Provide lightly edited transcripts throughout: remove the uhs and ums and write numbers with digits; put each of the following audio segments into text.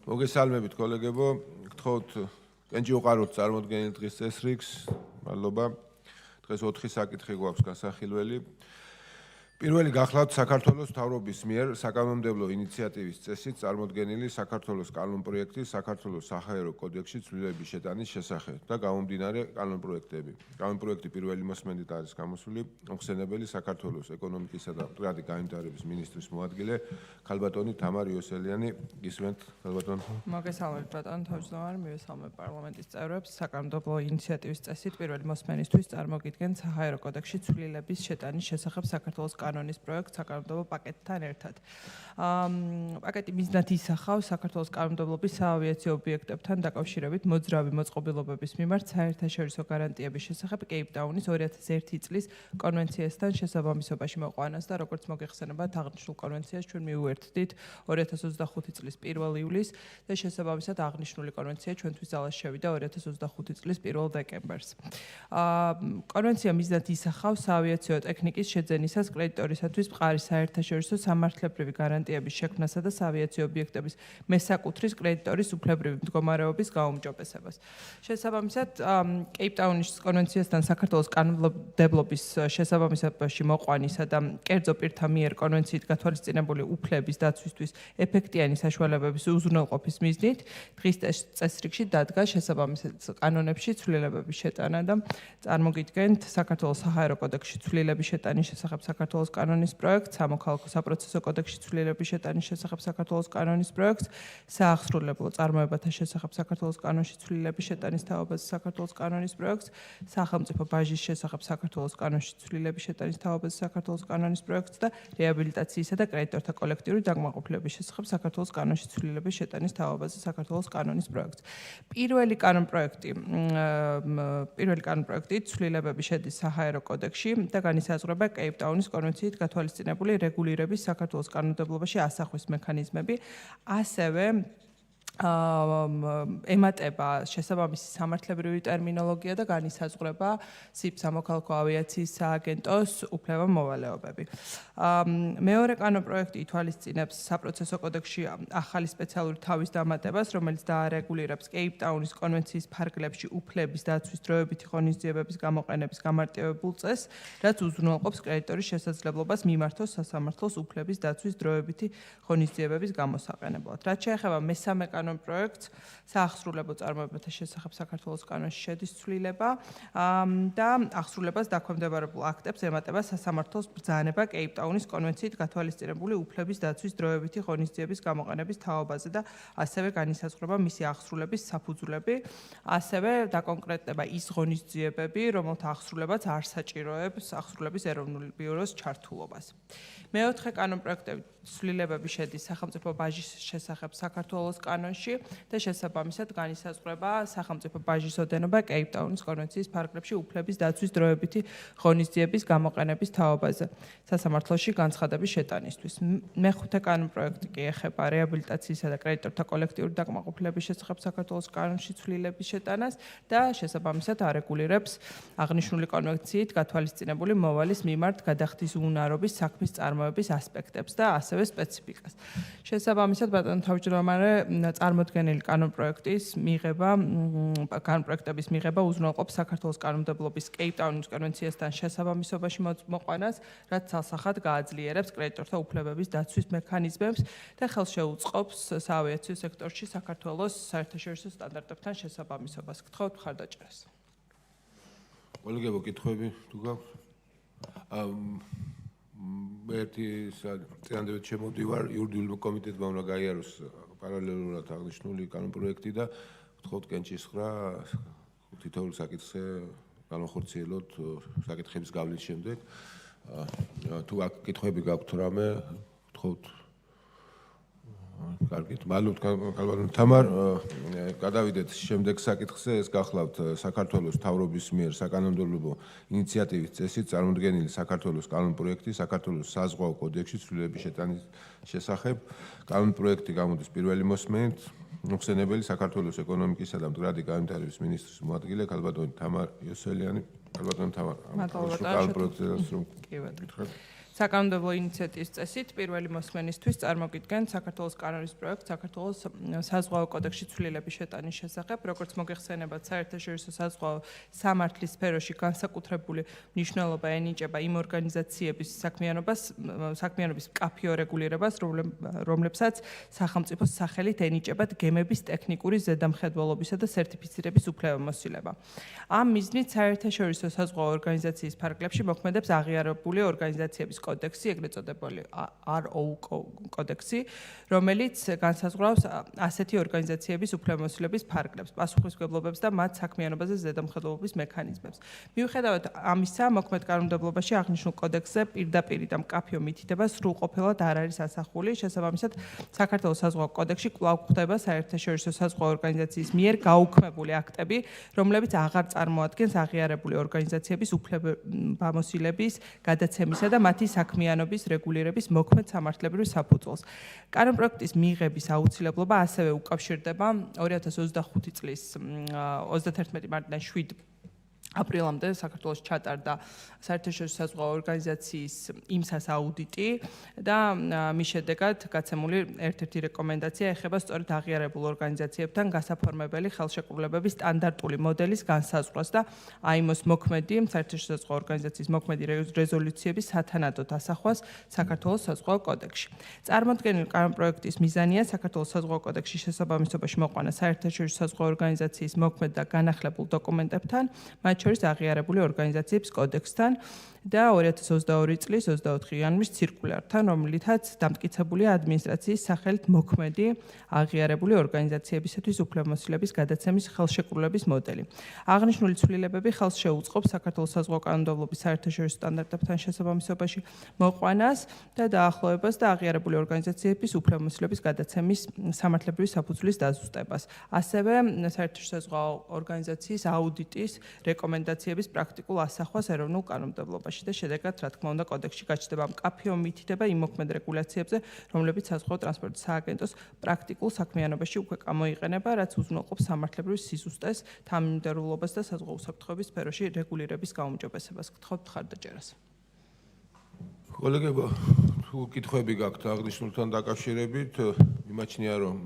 მოგესალმებით კოლეგებო, გთხოვთ კენჭი უყაროთ წარმოდგენილ დღის წესრიგს. მადლობა. დღეს 4 საკითხი გვაქვს გასახილველი. პირველი გახლავთ საქართველოს მთავრობის მიერ საკანონმდებლო ინიციატივის წესით წარმოდგენილი საქართველოს კანონპროექტი საქართველოს საჰაერო კოდექსში ცვლილების შეტანის შესახებ და გამომდინარე კანონპროექტები. კანონპროექტი პირველი მოსმენით არის გამოსული მოხსენებელი საქართველოს ეკონომიკისა და მდგრადი განვითარების მინისტრის მოადგილე ქალბატონი თამარ იოსელიანი. გისმენთ ქალბატონ. მოგესალმებით ბატონო თავმჯდომარე, მივესალმებ პარლამენტის წევრებს. საკანონმდებლო ინიციატივის წესით პირველი მოსმენისთვის წარმოგიდგენთ საჰაერო კოდექსში ცვლილების შეტანის შესახებ საქართველოს კანონის პროექტ საკანონმდებლო პაკეტთან ერთად. პაკეტი მიზნად ისახავს საქართველოს კანონმდებლობის საავიაციო ობიექტებთან დაკავშირებით მოძრავი მოწყობილობების მიმართ საერთაშორისო გარანტიების შესახებ კეიპტაუნის 2001 წლის კონვენციასთან შესაბამისობაში მოყვანას და როგორც მოგეხსენებათ, აღნიშნულ კონვენციას ჩვენ მიუერთდით 2025 წლის 1 ივლისს და შესაბამისად აღნიშნული კონვენცია ჩვენთვის ძალაში შევიდა 2025 წლის 1 დეკემბერს. კონვენცია მიზნად ისახავს საავიაციო ტექნიკის შეძენისას კრედიტორისათვის მყარი საერთაშორისო სამართლებრივი გარანტიების შექმნასა და საავიაციო ობიექტების მესაკუთრის კრედიტორის უფლებრივი მდგომარეობის გაუმჯობესებას. შესაბამისად, კეიპტაუნის კონვენციასთან საქართველოს კანონმდებლობის შესაბამისობაში მოყვანისა და კერძო პირთა მიერ კონვენციით გათვალისწინებული უფლების დაცვისთვის ეფექტიანი საშუალებების უზრუნველყოფის მიზნით დღის წესრიგში დადგა შესაბამისად კანონებში ცვლილებების შეტანა და წარმოგიდგენთ საქართველოს საჰაერო კოდექსში ცვლილების შეტანის შესახებ საქართველოს კანონის პროექტს, სამოქალაქო საპროცესო კოდექსში ცვლილების შეტანის შესახებ საქართველოს კანონის პროექტს, საახსრულებლო წარმოებათა შესახებ საქართველოს კანონში ცვლილების შეტანის თაობაზე საქართველოს კანონის პროექტს, სახელმწიფო ბაჟის შესახებ საქართველოს კანონში ცვლილების შეტანის თაობაზე საქართველოს კანონის პროექტს და რეაბილიტაციისა და კრედიტორთა კოლექტიური დაკმაყოფილების შესახებ საქართველოს კანონში ცვლილების შეტანის თაობაზე საქართველოს კანონის პროექტს. პირველი კანონპროექტი ცვლილებები შედის საჰაერო კოდექსში და განისაზღვრება კეიპტაუნის კონვენციით გათვალისწინებული რეგულირების საქართველოს კანონმდებლობაში ასახვის მექანიზმები, ასევე ემატება შესაბამისი სამართლებრივი ტერმინოლოგია და განისაზღვრება სამოქალაქო ავიაციის სააგენტოს უფლება-მოვალეობები. მეორე კანონპროექტი ითვალისწინებს საპროცესო კოდექსში ახალი სპეციალური თავის დამატებას, რომელიც დაარეგულირებს კეიპტაუნის კონვენციის ფარგლებში უფლების დაცვის დროებითი ღონისძიებების გამოყენების გამარტივებულ წესს, რაც უზრუნველყოფს კრედიტორის შესაძლებლობას მიმართოს სასამართლოს უფლების დაცვის დროებითი ღონისძიებების გამოსაყენებლად. რაც შეეხება მესამე პროექტს საახსრულებლო წარმოებათა შესახებ საქართველოს კანონში შედის ცვლილება და ახსრულებას დაქვემდებარებულ აქტებს ემატება სასამართლოს ბრძანება კეიპტაუნის კონვენციით გათვალისწინებული უფლების დაცვის დროებითი ღონისძიების გამოყენების თაობაზე და ასევე განისაზღვრება მისი ახსრულების საფუძვლები, ასევე დაკონკრეტდება ის ღონისძიებები, რომელთა ახსრულებაც არ საჭიროებს ახსრულების ეროვნული ბიუროს ჩართულობას. მეოთხე კანონპროექტი ცვლილებები შედის სახელმწიფო ბაჟის შესახებ საქართველოს კანონში და შესაბამისად განისაზღვრება სახელმწიფო ბაჟის ოდენობა კეიპტაუნის კონვენციის ფარგლებში უფლების დაცვის დროებითი ღონისძიების გამოყენების თაობაზე სასამართლოში განცხადების შეტანისთვის. მეხუთე კანონპროექტი კი ეხება რეაბილიტაციისა და კრედიტორთა კოლექტიური დაკმაყოფილების შესახებ საქართველოს კანონში ცვლილების შეტანას და შესაბამისად არეგულირებს აღნიშნული კონვენციით გათვალისწინებული მოვალის მიმართ გადახდის უნარობის საქმის წარმოების ასპექტებს და ასევე სპეციფიკას. შესაბამისად ბატონო თავმჯდომარე წარმოდგენილი კანონპროექტების მიღება უზრუნველყოფს საქართველოს კანონმდებლობის კეიპტაუნის კონვენციასთან შესაბამისობაში მოყვანას, რაც ცალსახად გააძლიერებს კრედიტორთა უფლებების დაცვის მექანიზმებს და ხელს შეუწყობს საავიაციო სექტორში საქართველოს საერთაშორისო სტანდარტებთან შესაბამისობას. გთხოვთ მხარდაჭერას. კოლეგებო, კითხვები თუ გაქვთ? ერთი წინანდებით შემოდივარ იურიდიულ კომიტეტმა უნდა გაიაროს პარალელურად აღნიშნული კანონპროექტი და ვთხოვთ კენჭის ხრა თითოეულ საკითხზე განახორციელოთ საკითხების გავლის შემდეგ. თუ აქ კითხვები გაქვთ რამე, ვთხოვთ. კარგით, მადლობთ ქალბატონ თამარ. გადავიდეთ შემდეგ საკითხზე, ეს გახლავთ საქართველოს მთავრობის მიერ საკანონმდებლო ინიციატივის წესით წარმოდგენილი საქართველოს კანონპროექტი საქართველოს საზღვაო კოდექსში ცვლილების შეტანის შესახებ. კანონპროექტი გამოდის პირველი მოსმენით მოხსენებელი საქართველოს ეკონომიკისა და მდგრადი განვითარების მინისტრის მოადგილე ქალბატონი თამარ იოსელიანი. ქალბატონ თამარ, მადლობა. საკანონმდებლო ინიციატივის წესით პირველი მოსმენისთვის წარმოგიდგენ საქართველოს კანონის პროექტს საქართველოს საზღვაო კოდექსში ცვლილების შეტანის შესახებ, როგორც მოგეხსენებათ, საერთაშორისო საზღვაო სამართლის სფეროში განსაკუთრებული მნიშვნელობა ენიჭება იმ ორგანიზაციების საქმიანობის მკაფიო რეგულირებას, რომლებსაც სახელმწიფოს სახელით ენიჭებათ გემების ტექნიკური ზედამხედველობისა და სერტიფიცირების უფლებამოსილება. ამ მიზნით საერთაშორისო საზღვაო ორგანიზაციის ფარგლებში მოქმედებს აღიარებული ორგანიზაციების კოდექსი, ეგრეთ წოდებული RO კოდექსი, რომელიც განსაზღვრავს ასეთი ორგანიზაციების უფლებამოსილების ფარგლებს, პასუხისმგებლობებს და მათ საქმიანობაზე ზედამხედველობის მექანიზმებს. მიუხედავად ამისა, მოქმედ კანონმდებლობაში აღნიშნულ კოდექსზე პირდაპირ და მკაფიო მითითება სრულყოფილად არ არის ასახული, შესაბამისად, საქართველოს საზღვაო კოდექსში კვლავ გვხვდება საერთაშორისო საზღვაო ორგანიზაციის მიერ გაუქმებული აქტები, რომლებიც აღარ წარმოადგენს აღიარებული ორგანიზაციების უფლებამოსილების გადაცემისა და მათი საქმიანობის რეგულირების მოქმედ სამართლებრივ საფუძველს. კანონპროექტის მიღების აუცილებლობა ასევე უკავშირდება 2025 წლის 31 მარტიდან 7 აპრილამდე საქართველოს ჩატარდა საერთაშორისო საზღვაო ორგანიზაციის იმსას აუდიტი და მის შედეგად გაცემული ერთ-ერთი რეკომენდაცია ეხება სწორედ აღიარებულ ორგანიზაციებთან გასაფორმებელი ხელშეკრულებების სტანდარტული მოდელის განსაზღვრას და აიმოს მოქმედი საერთაშორისო საზღვაო ორგანიზაციის მოქმედი რეზოლუციების სათანადოდ ასახვას საქართველოს საზღვაო კოდექსში. წარმოდგენილი კანონპროექტის მიზანია საქართველოს საზღვაო კოდექსში შესაბამისობაში მოყვანა საერთაშორისო საზღვაო ორგანიზაციის მოქმედ და განახლებულ დოკუმენტებთან, მათ შორის აღიარებული ორგანიზაციების კოდექსთან და 2022 წლის 24 იანვრის ცირკულართან, რომლითაც დამტკიცებულია ადმინისტრაციის სახელით მოქმედი აღიარებული ორგანიზაციებისათვის უფლებამოსილების გადაცემის ხელშეკრულების მოდელი. აღნიშნული ცვლილებები ხელს შეუწყობს საქართველოს საზღვაო კანონმდებლობის საერთაშორისო სტანდარტებთან შესაბამისობაში მოყვანას და დაახლოებას და აღიარებული ორგანიზაციების უფლებამოსილების გადაცემის სამართლებრივი საფუძვლის დაზუსტებას. ასევე საერთაშორისო საზღვაო ორგანიზაციის აუდიტის რეკომენდაციების პრაქტიკულ ასახვას ეროვნულ კანონმდებლობაში და შედეგად, რა თქმა უნდა, კოდექსში გაჩნდება მკაფიო მითითება იმ მოქმედ რეგულაციებზე, რომლებიც საზღვაო ტრანსპორტის სააგენტოს პრაქტიკულ საქმიანობაში უკვე გამოიყენება, რაც უზრუნველყოფს სამართლებრივ სიზუსტეს, თანმიმდევრულობას და საზღვაო უსაფრთხოების სფეროში რეგულირების გაუმჯობესებას. გთხოვთ მხარდაჭერას. კოლეგებო, თუ კითხვები გაქვთ აღნიშნულთან დაკავშირებით, მიმაჩნია, რომ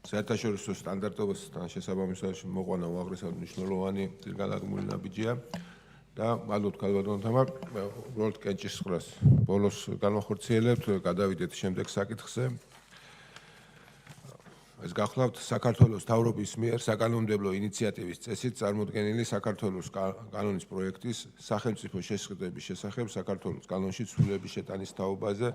საერთაშორისო სტანდარტებთან შესაბამისობაში მოყვანა უაღრესად მნიშვნელოვანი განადგმული ნაბიჯია და მადლობთ ქალბატონ თამარ, უბრალოდ კენჭისყრას ბოლოს განვახორციელებთ, გადავიდეთ შემდეგ საკითხზე. ეს გახლავთ საქართველოს მთავრობის მიერ საკანონმდებლო ინიციატივის წესით წარმოდგენილი საქართველოს კანონის პროექტის სახელმწიფო შესყიდვების შესახებ საქართველოს კანონში ცვლილების შეტანის თაობაზე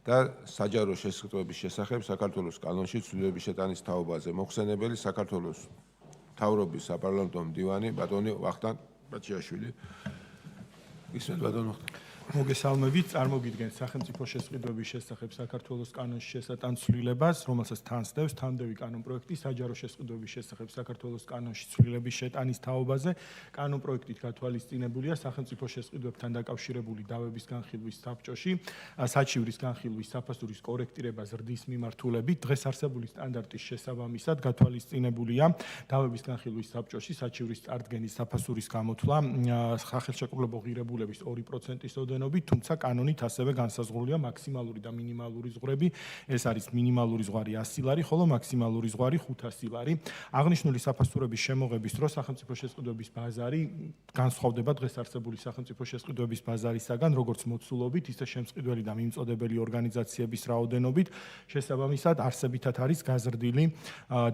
და საჯარო შესყიდვების შესახებ საქართველოს კანონში ცვლილების შეტანის თაობაზე. მოხსენებელი საქართველოს მთავრობის საპარლამენტო მდივანი ბატონი ვახტანგ ბაჩიაშვილი. ისმენთ ბატონ ვახტანგ. მოგესალმებით, წარმოგიდგენთ სახელმწიფო შესყიდვების შესახებ საქართველოს კანონში შესატან ცვლილებას, რომელსაც თან სდევს თანმდევი კანონპროექტი საჯარო შესყიდვების შესახებ საქართველოს კანონში ცვლილების შეტანის თაობაზე. კანონპროექტით გათვალისწინებულია სახელმწიფო შესყიდვებთან დაკავშირებული დავების განხილვის საბჭოში, საჩივრის განხილვის საფასურის კორექტირება ზრდის მიმართულებით, დღეს არსებული სტანდარტის შესაბამისად გათვალისწინებულია დავების განხილვის საბჭოში საჩივრის წარდგენის საფასურის გამოთვლა სახელშეკრულებო ღირებულების 2%-ის თუმცა კანონით ასევე განსაზღვრულია მაქსიმალური და მინიმალური ზღვრები. ეს არის მინიმალური ზღვარი 100 ლარი, ხოლო მაქსიმალური ზღვარი 500 ლარი. აღნიშნული საფასურების შემოღების დროს სახელმწიფო შესყიდვების ბაზარი განსხვავდება დღეს არსებული სახელმწიფო შესყიდვების ბაზარისაგან, როგორც მოცულობით, ისე შემწყიდველი და მიმწოდებელი ორგანიზაციების რაოდენობით. შესაბამისად, არსებითად არის გაზრდილი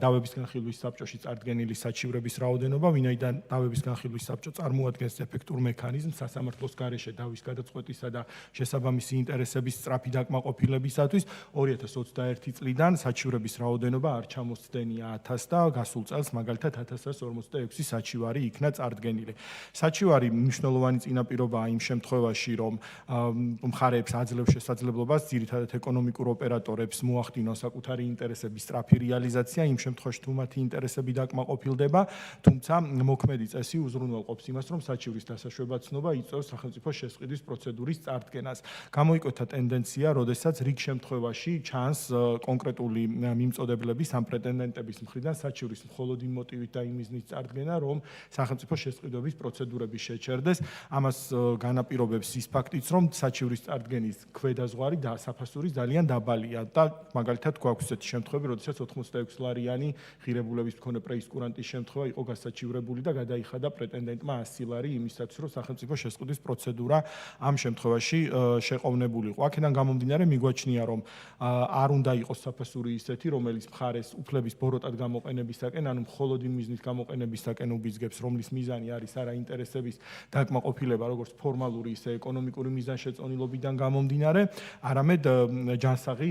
დავების განხილვის საბჭოში წარდგენილი საჩივრების რაოდენობა, ვინაიდან დავების განხილვის საბჭო წარმოადგენს ეფექტურ მექანიზმს სასამართლოს გარეშე დავის გადაწყვეტისა და შესაბამისი ინტერესების სწრაფი დაკმაყოფილებისათვის 2021 წლიდან საჩივრების რაოდენობა არ ჩამოსცდენია 1000 და გასულ წელს მაგალითად 1146 საჩივარი იქნა წარდგენილი. საჩივარი მნიშვნელოვანი წინაპირობაა იმ შემთხვევაში, რომ მხარეებს აძლევს შესაძლებლობას ძირითადად ეკონომიკურ ოპერატორებს მოახდინონ საკუთარი ინტერესების სწრაფი რეალიზაცია იმ შემთხვევაში, თუ მათი ინტერესები დაკმაყოფილდება, თუმცა მოქმედი წესი უზრუნველყოფს იმას, რომ საჩივრის დასაშვება ცნობა იწვევს სახელმწიფო შესყიდვის პროცედურის წარდგენას. გამოიკვეთა ტენდენცია, როდესაც რიგ შემთხვევაში ჩანს კონკრეტული მიმწოდებლების ამ პრეტენდენტების მხრიდან საჩივრის მხოლოდ იმ მოტივით და იმ მიზნით წარდგენა, რომ სახელმწიფო შესყიდვების პროცედურები შეჩერდეს. ამას განაპირობებს ის ფაქტიც, რომ საჩივრის წარდგენის ქვედაზღვარი და საფასური ძალიან დაბალია და მაგალითად გვაქვს ესეთი შემთხვევები, როდესაც 86 ლარიანი ღირებულების მქონე პრეისკურანტის შემთხვევა იყო გასაჩივრებული და გადაიხადა პრეტენდენტმა 100 ლარი იმისათვის, რომ სახელმწიფო შესყიდვის პროცედურა ამ შემთხვევაში შეყოვნებულიყო. აქედან გამომდინარე მიგვაჩნია, რომ არ უნდა იყოს საფასური ისეთი, რომელიც მხარეს უფლების ბოროტად გამოყენებისაკენ, ანუ მხოლოდ იმ მიზნით გამოყენებისაკენ უბიძგებს, რომლის მიზანი არის არა ინტერესების დაკმაყოფილება, როგორც ფორმალური, ისე ეკონომიკური მიზანშეწონილობიდან გამომდინარე, არამედ ჯანსაღი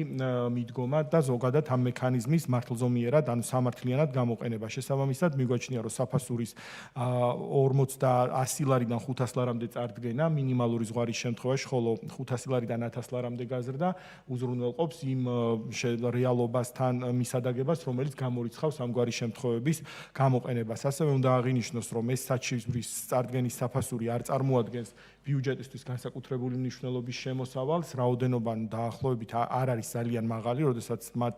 მიდგომა და ზოგადად ამ მექანიზმის მართლზომიერად, ანუ სამართლიანად გამოყენება. შესაბამისად, მიგვაჩნია, რომ საფასურის 100 ლარიდან 500 ლარამდე წარდგენა მინიმალური ზღვარის შემთხვევაში, ხოლო 500 ლარიდან 1000 ლარამდე გაზრდა უზრუნველყოფს იმ რეალობასთან მისადაგებას, რომელიც გამორიცხავს ამგვარი შემთხვევების გამოყენებას. ასევე უნდა აღინიშნოს, რომ ეს საჩივრის წარდგენის საფასური არ წარმოადგენს ბიუჯეტისთვის განსაკუთრებული მნიშვნელობის შემოსავალს, რაოდენობა დაახლოებით არ არის ძალიან მაღალი, როდესაც მათ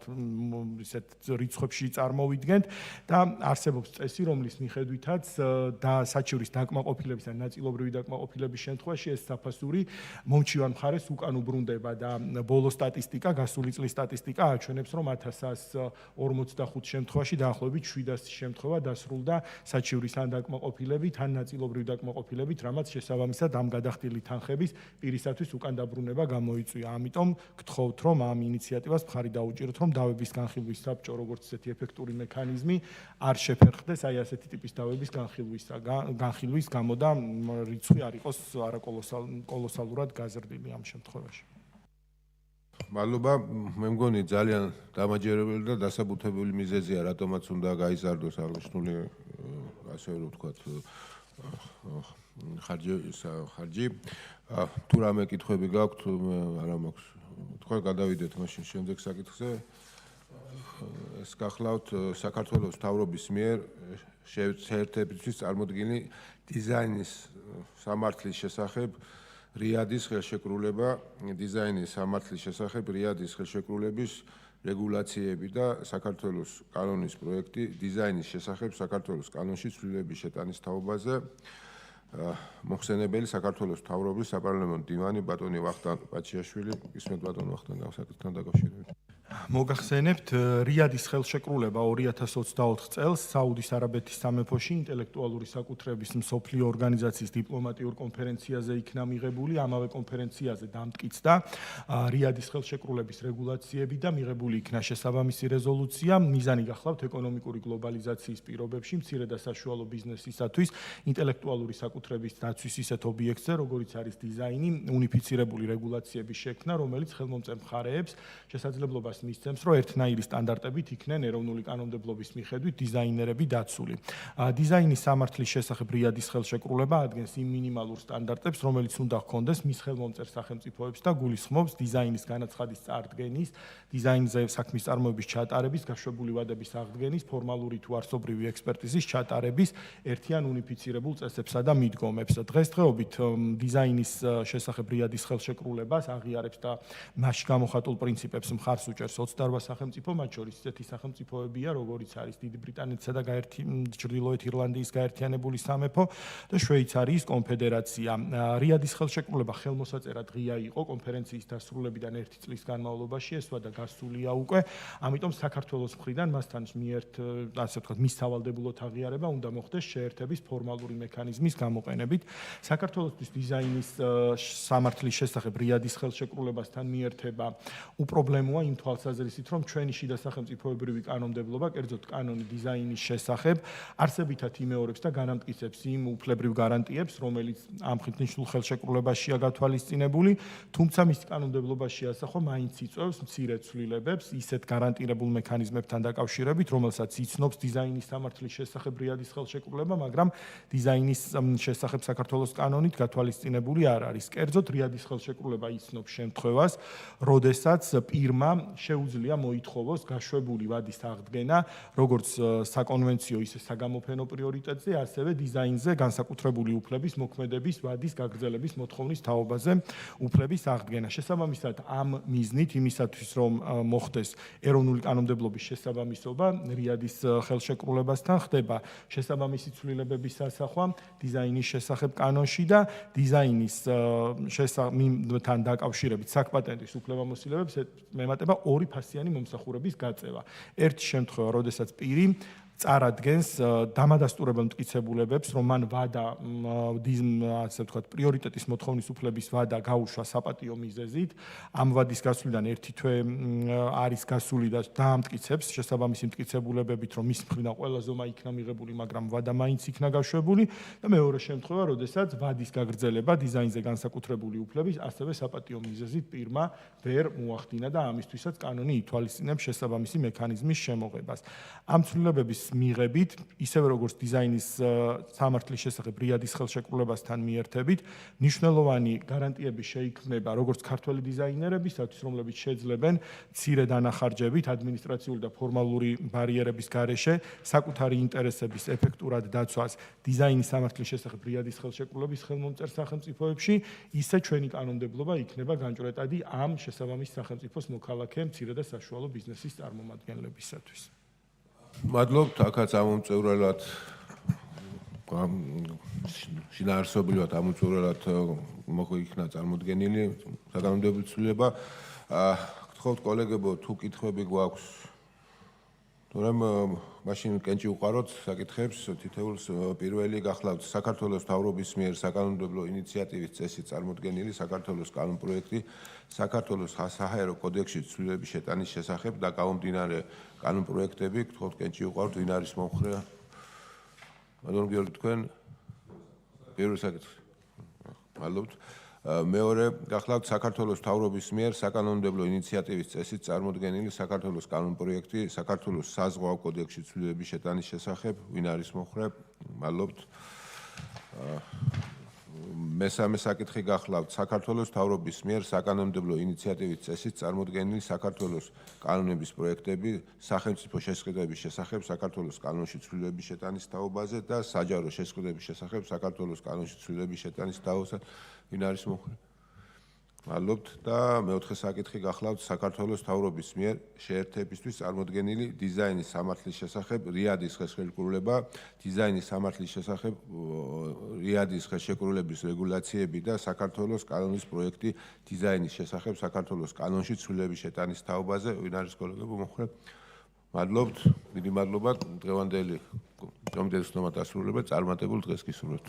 ისეთ რიცხვებში წარმოვიდგენთ და არსებობს წესი, რომლის მიხედვითაც და საჩივრის დაკმაყოფილების ან ნაწილობრივი დაკმაყოფილების შემთხვევაში ეს საფასური მომჩივან მხარეს უკან უბრუნდება და ბოლო სტატისტიკა, გასული წლის სტატისტიკა აჩვენებს, რომ 1145 შემთხვევაში დაახლოებით 700 შემთხვევა დასრულდა საჩივრის ან დაკმაყოფილებით, ან ნაწილობრივი დაკმაყოფილებით, რამაც შესაბამისად ამ გადახდილი თანხების პირისათვის უკან დაბრუნება გამოიწვია. ამიტომ გთხოვთ, რომ ამ ინიციატივას მხარი დაუჭიროთ, რომ დავების განხილვის საბჭო, როგორც ესეთი ეფექტური მექანიზმი არ შეფერხდეს აი ასეთი ტიპის დავების განხილვის გამო და რიცხვი არ იყოს არაკოლოსალურად გაზრდილი ამ შემთხვევაში. მადლობა, მე მგონი ძალიან დამაჯერებელი და დასაბუთებული მიზეზია, რატომაც უნდა გაიზარდოს აღნიშნული, ასე რომ ვთქვათ, ხარჯი. თუ რამე კითხვები გაქვთ, არა მაქვს. თქვა გადავიდეთ მაშინ შემდეგ საკითხზე. ეს გახლავთ საქართველოს მთავრობის მიერ შეერთებისთვის წარმოდგენილი დიზაინის სამართლის შესახებ რიადის ხელშეკრულება, დიზაინის სამართლის შესახებ რიადის ხელშეკრულების რეგულაციები და საქართველოს კანონის პროექტი დიზაინის შესახებ საქართველოს კანონში ცვლილების შეტანის თაობაზე. მოხსენებელი საქართველოს მთავრობის საპარლამენტო დივანი ბატონი ვახტანგ პაჩიაშვილი, ისმენთ ბატონ ვახტანგ საკითხთან დაკავშირებით. მოგახსენებთ, რიადის ხელშეკრულება 2024 წელს საუდის არაბეთის სამეფოში ინტელექტუალური საკუთრების მსოფლიო ორგანიზაციის დიპლომატიურ კონფერენციაზე იქნა მიღებული. ამავე კონფერენციაზე დამტკიცდა რიადის ხელშეკრულების რეგულაციები და მიღებული იქნა შესაბამისი რეზოლუცია. მიზანი გახლავთ ეკონომიკური გლობალიზაციის პირობებში მცირე და საშუალო ბიზნესისათვის ინტელექტუალური საკუთრების დაცვის ისეთ ობიექტზე, როგორიც არის დიზაინი, უნიფიცირებული რეგულაციების შექმნა, რომელიც ხელმომწერ მხარეებს შესაძლებლობას მისცემს, რომ ერთნაირი სტანდარტებით იქნენ ეროვნული კანონმდებლობის მიხედვით დიზაინერები დაცული. დიზაინის სამართლის შესახებ რიადის ხელშეკრულება ადგენს იმ მინიმალურ სტანდარტებს, რომელიც უნდა ჰქონდეს მის ხელმომწერ სახელმწიფოებს და გულისხმობს დიზაინის განაცხადის წარდგენის, დიზაინზე საქმის წარმოების ჩატარების, გაშვებული ვადების აღდგენის, ფორმალური თუ არსობრივი ექსპერტიზის ჩატარების ერთიან უნიფიცირებულ წესებსა და მიდგომებს. დღესდღეობით დიზაინის შესახებ რიადის ხელშეკრულებას აღიარებს და მასში გამოხატულ პრინციპებს მხარს უჭერს 28 სახელმწიფო, მათ შორის ისეთი სახელმწიფოებია, როგორიც არის დიდი ბრიტანეთისა და ჩრდილოეთ ირლანდიის გაერთიანებული სამეფო და შვეიცარიის კონფედერაცია. რიადის ხელშეკრულება ხელმოსაწერად ღია იყო კონფერენციის დასრულებიდან 1 წლის განმავლობაში, ესვა და გასულია უკვე. ამიტომ საქართველოს მხრიდან მასთან ასე ვთქვათ, მის სავალდებულოდ აღიარება უნდა მოხდეს შეერთების ფორმალური მექანიზმის გამოყენებით. საქართველოსთვის დიზაინის სამართლის შესახებ რიადის ხელშეკრულებასთან მიერთება უპრობლემოა იმ თვალსაზრისით, რომ ჩვენი შიდა სახელმწიფოებრივი კანონმდებლობა, კერძოდ კანონი დიზაინის შესახებ, არსებითად იმეორებს და განამტკიცებს იმ უფლებრივ გარანტიებს, რომელიც ამ ხილნიშნულ ხელშეკრულებაშია გათვალისწინებული, თუმცა მის კანონმდებლობაში ასახვა მაინც იწვევს მცირე ცვლილებებს ისეთ გარანტირებულ მექანიზმებთან დაკავშირებით, რომელსაც იცნობს დიზაინის სამართლის შესახებ რიადის ხელშეკრულება, მაგრამ დიზაინის შესახებ საქართველოს კანონით გათვალისწინებული არ არის. კერძოდ რიადის ხელშეკრულება იცნობს შემთხვევას, როდესაც პირმა შეუძლია მოითხოვოს გაშვებული ვადის აღდგენა როგორც საკონვენციო ისე საგამოფენო პრიორიტეტზე, ასევე დიზაინზე განსაკუთრებული უფლების მოქმედების ვადის გაგრძელების მოთხოვნის თაობაზე უფლების აღდგენა. შესაბამისად ამ მიზნით იმისათვის რომ მოხდეს ეროვნული კანონმდებლობის შესაბამისობა რიადის ხელშეკრულებასთან ხდება შესაბამისი ცვლილებების სასახვა დიზაინის შესახებ კანონში და დიზაინის თან დაკავშირებით საკპატენტის უფლებამოსილებებს მემატება ორი ფასიანი მომსახურების გაწევა. ერთი შემთხვევა, როდესაც პირი წარადგენს დამადასტურებელ მტკიცებულებებს, რომ მან ვადა ასე ვთქვათ, პრიორიტეტის მოთხოვნის უფლების ვადა გაუშვა საპატიო მიზეზით, ამ ვადის გასვლიდან ერთი თვე არის გასული და დაამტკიცებს შესაბამისი მტკიცებულებებით, რომ მის მხრიდან ყველა ზომა იქნა მიღებული, მაგრამ ვადა მაინც იქნა გაშვებული და მეორე შემთხვევა, როდესაც ვადის გაგრძელება დიზაინზე განსაკუთრებული უფლების, ასევე საპატიო მიზეზით პირმა ვერ მოახდინა და ამისთვისაც კანონი ითვალისწინებს შესაბამისი მექანიზმის შემოღებას. ამ ცვლილებების მიღებით, ისევე როგორც დიზაინის სამართლის შესახებ რიადის ხელშეკრულებასთან მიერთებით, მნიშვნელოვანი გარანტიები შეიქმნება როგორც ქართველი დიზაინერებისათვის, რომლებიც შეძლებენ მცირე დანახარჯებით ადმინისტრაციული და ფორმალური ბარიერების გარეშე საკუთარი ინტერესების ეფექტურად დაცვას დიზაინის სამართლის შესახებ რიადის ხელშეკრულების ხელმომწერ სახელმწიფოებში, ისე ჩვენი კანონმდებლობა იქნება განჭვრეტადი ამ შესაბამის სახელმწიფოს მოქალაქე მცირე და საშუალო ბიზნესის წარმომადგენლებისათვის. მადლობთ, აქაც ამომწევრად შინაარსობრივად ამომწევრად მოიქნა წარმოდგენილი საკანონმდებლო ცვლილება. გთხოვთ კოლეგებო, თუ კითხვები გვაქვს, თორემ მაშინ კენჭი უყაროთ საკითხებს. თითოეულს პირველი გახლავთ საქართველოს მთავრობის მიერ საკანონმდებლო ინიციატივის წესით წარმოდგენილი საქართველოს კანონპროექტი საქართველოს საჰაერო კოდექსში ცვლილებების შეტანის შესახებ და გამომდინარე კანონპროექტები. გთხოვთ კენჭი უყაროთ, ვინ არის მომხრე? ბატონ გიორგი, თქვენ პირველი საკითხი. მადლობთ. მეორე გახლავთ საქართველოს მთავრობის მიერ საკანონმდებლო ინიციატივის წესით წარმოდგენილი საქართველოს კანონპროექტი საქართველოს საზღვაო კოდექსში ცვლილებების შეტანის შესახებ. ვინ არის მომხრე? მადლობთ. მესამე საკითხი გახლავთ საქართველოს მთავრობის მიერ საკანონმდებლო ინიციატივის წესით წარმოდგენილი საქართველოს კანონების პროექტები სახელმწიფო შესყიდვების შესახებ საქართველოს კანონში ცვლილებების შეტანის თაობაზე და საჯარო შესყიდვების შესახებ საქართველოს კანონში ცვლილებების შეტანის თაობაზე. ვინ არის მომხრე? მადლობთ. და მეოთხე საკითხი გახლავთ საქართველოს მთავრობის მიერ შეერთებისთვის წარმოდგენილი დიზაინის სამართლის შესახებ რიადის ხელშეკრულება, დიზაინის სამართლის შესახებ რიადის ხელშეკრულების რეგულაციები და საქართველოს კანონის პროექტი დიზაინის შესახებ საქართველოს კანონში ცვლილების შეტანის თაობაზე. ვინ არის კოლეგებო მომხრე? მადლობთ. დიდი მადლობა. დღევანდელი კომიტეტის ცნობად ასრულება წარმატებულ დღეს გისურვებთ.